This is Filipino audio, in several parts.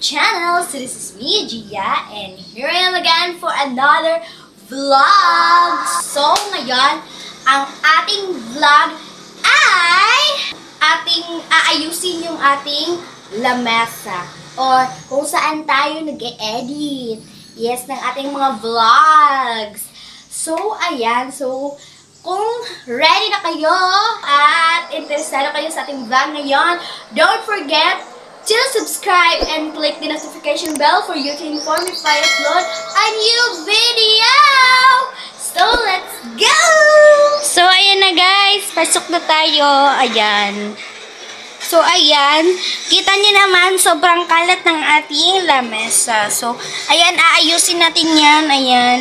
channel. So this is me, Gia, and here I am again for another vlog. So ngayon, ang ating vlog ay aayusin yung ating lamesa or kung saan tayo nag-e-edit. Yes, ng ating mga vlogs. So, ayan. So, kung ready na kayo at interesado kayo sa ating vlog ngayon, don't forget to subscribe and click the notification bell for you to inform if I upload a new video! So, let's go! So, ayan na guys. Pasok na tayo. Ayan. So, ayan. Kita niyo naman, sobrang kalat ng ating lamesa. So, ayan, aayusin natin yan. Ayan.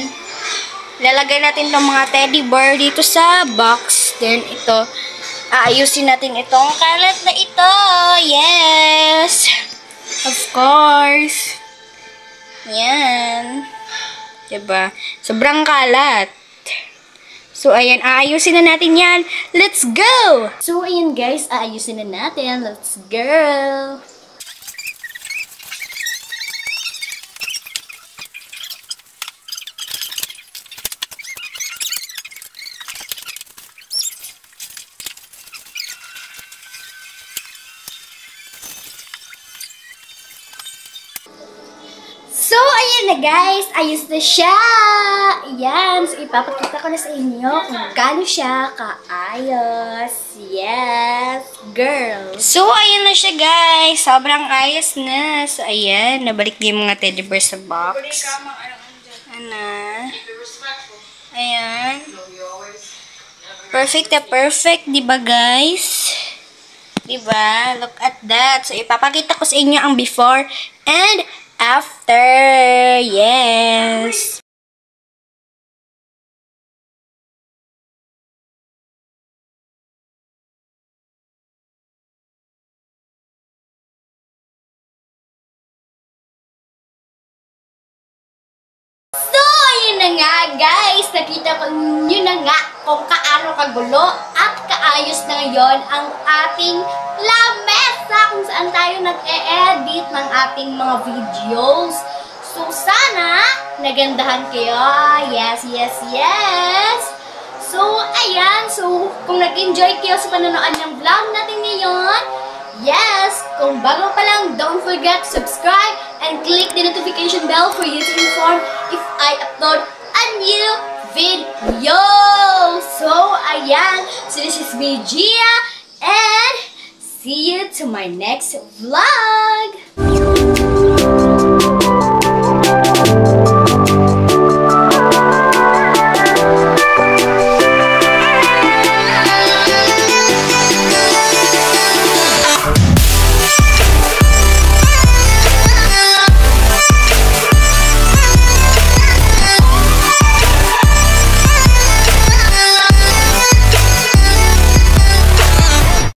Lalagay natin itong mga teddy bear dito sa box. Then, ito. Aayusin natin itong kalat na ito. Yes! Of course. Ayan. Diba? Sobrang kalat. So, ayan, aayusin na natin yan. Let's go! So, ayan guys, aayusin na natin. Let's go! So, ayan na guys. Ayos na siya. Ayan. So, ipapakita ko na sa inyo kung gaano siya kaayos. Yes, girl. So, ayan na siya guys. Sobrang ayos na. So, ayan. Nabalik din yung mga teddy bear sa box. Ano? Ayan. Perfect na perfect. Diba guys? Diba? Look at that. So, ipapakita ko sa inyo ang before and after. Yes. So, yun na nga guys. Nakita ko nyo na nga kung kaano kagulo at kaayos na ngayon ang ating lamesa kung saan tayo nag-e-edit ng ating mga videos. So, sana nagandahan kayo. Yes, yes, yes. So, ayan. So, kung nag-enjoy kayo sa panonood ng vlog natin ngayon, yes, kung bago pa lang, don't forget to subscribe and click the notification bell for you to inform if I upload a new video. So, ayan. So, this is me, Gia, and see you to my next vlog.